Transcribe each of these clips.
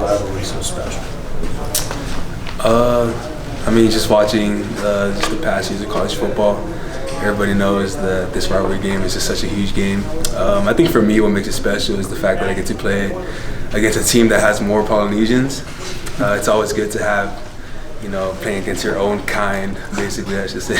rivalry so special? I mean, just watching just the past years of college football, everybody knows that this rivalry game is just such a huge game. I think for me, what makes it special is the fact that I get to play against a team that has more Polynesians. It's always good to have, playing against your own kind, basically, I should say.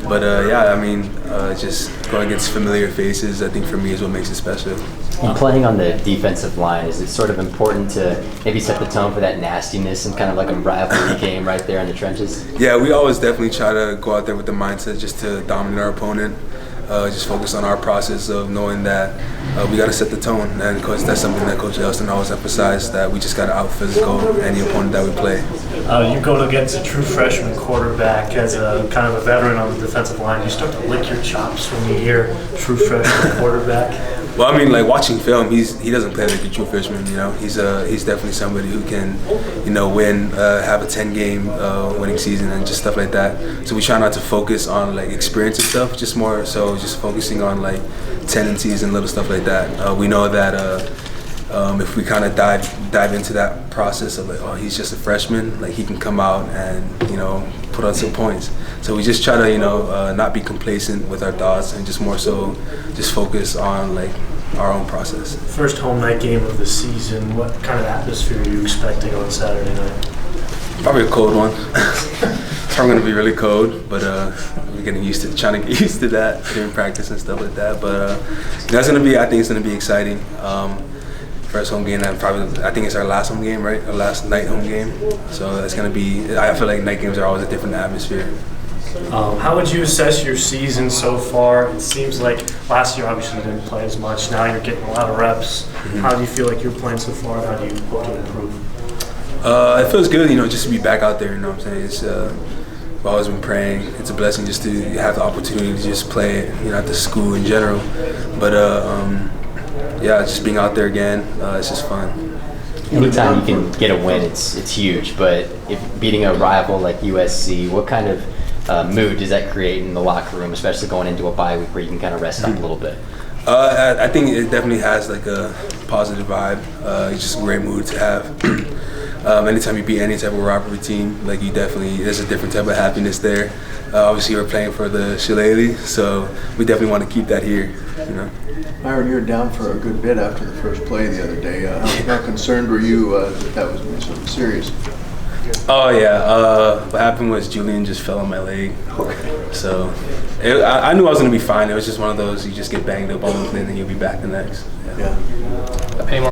But yeah, I mean, just going against familiar faces, I think for me is what makes it special. And playing on the defensive line, is it sort of important to maybe set the tone for that nastiness and kind of like a rivalry game right there in the trenches? Yeah, we always definitely try to go out there with the mindset just to dominate our opponent. Just focus on our process of knowing that we got to set the tone, and of course that's something that Coach Elston always emphasized, that we just got to out-physical any opponent that we play. You go against a true freshman quarterback as a kind of a veteran on the defensive line. You start to lick your chops when you hear true freshman quarterback. Well, I mean, like watching film, he doesn't play like a true freshman. He's definitely somebody who can, win, have a 10-game winning season and just stuff like that. So we try not to focus on like experience and stuff, just more so just focusing on like tendencies and little stuff like that. We know that if we kind of dive into that process of like, oh, he's just a freshman, like he can come out and put on some points. So we just try to not be complacent with our thoughts and just more so just focus on like our own process. First home night game of the season. What kind of atmosphere are you expecting on Saturday night? Probably a cold one. It's probably going to be really cold, but we're trying to get used to that during practice and stuff like that. But I think it's going to be exciting. First home game, I think it's our last home game, right? Our last night home game. So it's going to be, I feel like night games are always a different atmosphere. How would you assess your season so far? It seems like last year obviously you didn't play as much. Now you're getting a lot of reps. Mm-hmm. How do you feel like you're playing so far, and how do you hope to improve? It feels good, just to be back out there, what I'm saying? I've always been praying. It's a blessing just to have the opportunity to just play, at the school in general. But yeah, just being out there again, it's just fun. Anytime you can get a win, it's huge. But if beating a rival like USC, what kind of mood does that create in the locker room, especially going into a bye week where you can kind of rest up a little bit? I think it definitely has like a positive vibe. It's just a great mood to have. Anytime you beat any type of rivalry team, like there's a different type of happiness there. Obviously, we're playing for the Shillelagh, so we definitely want to keep that here. Myron, you were down for a good bit after the first play the other day. How concerned were you that was something serious? Oh yeah, what happened was Julian just fell on my leg. Okay. So I knew I was going to be fine. It was just one of those, you just get banged up on one thing and then you'll be back the next. Yeah. Any more